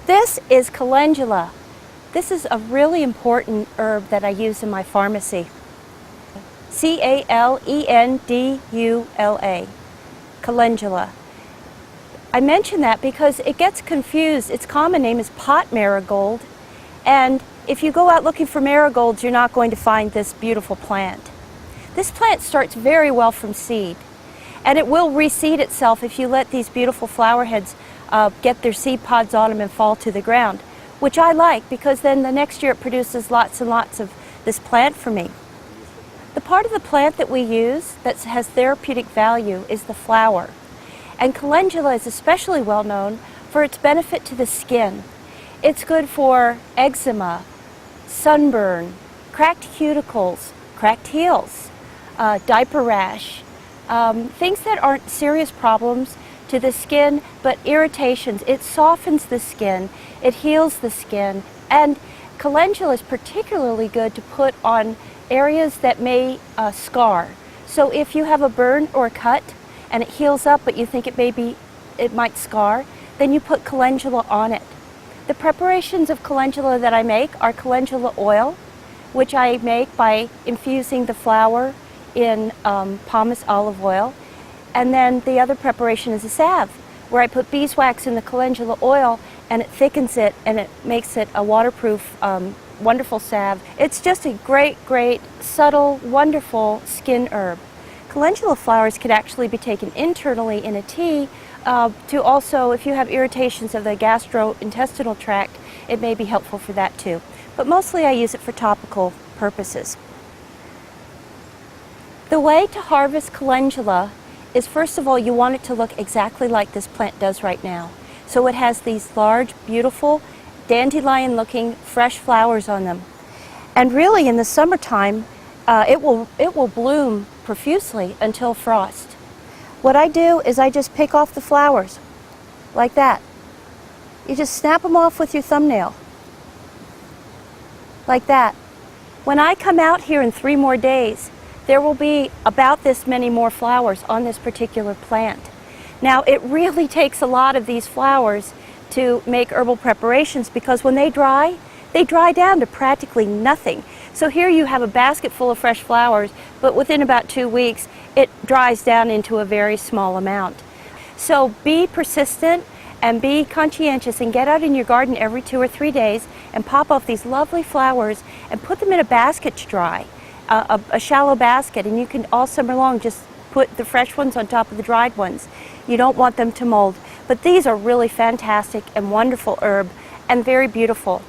This is calendula. This is a really important herb that I use in my pharmacy. C-A-L-E-N-D-U-L-A, calendula. I mention that because it gets confused. Its common name is pot marigold, and if you go out looking for marigolds, you're not going to find this beautiful plant. This plant starts very well from seed, and it will reseed itself if you let these beautiful flower heads get their seed pods on them and fall to the ground, which I like because then the next year it produces lots and lots of this plant for me. The part of the plant that we use that has therapeutic value is the flower. And calendula is especially well known for its benefit to the skin. It's good for eczema, sunburn, cracked cuticles, cracked heels, diaper rash, things that aren't serious problems to the skin, but irritations. It softens the skin, it heals the skin, and calendula is particularly good to put on areas that may scar. So if you have a burn or a cut and it heals up but you think it might scar, then you put calendula on it. The preparations of calendula that I make are calendula oil, which I make by infusing the flower in pomace olive oil. And then the other preparation is a salve, where I put beeswax in the calendula oil and it thickens it and it makes it a waterproof, wonderful salve. It's just a great, great, subtle, wonderful skin herb. Calendula flowers could actually be taken internally in a tea to also, if you have irritations of the gastrointestinal tract, it may be helpful for that too. But mostly I use it for topical purposes. The way to harvest calendula is, first of all, you want it to look exactly like this plant does right now. So it has these large, beautiful, dandelion-looking, fresh flowers on them. And really, in the summertime, it will bloom profusely until frost. What I do is I just pick off the flowers, like that. You just snap them off with your thumbnail, like that. When I come out here in 3 more days, there will be about this many more flowers on this particular plant. Now, it really takes a lot of these flowers to make herbal preparations because when they dry down to practically nothing. So here you have a basket full of fresh flowers, but within about 2 weeks, it dries down into a very small amount. So be persistent and be conscientious and get out in your garden every 2 or 3 days and pop off these lovely flowers and put them in a basket to dry, a shallow basket, and you can all summer long just put the fresh ones on top of the dried ones. You don't want them to mold. But these are really fantastic and wonderful herb and very beautiful.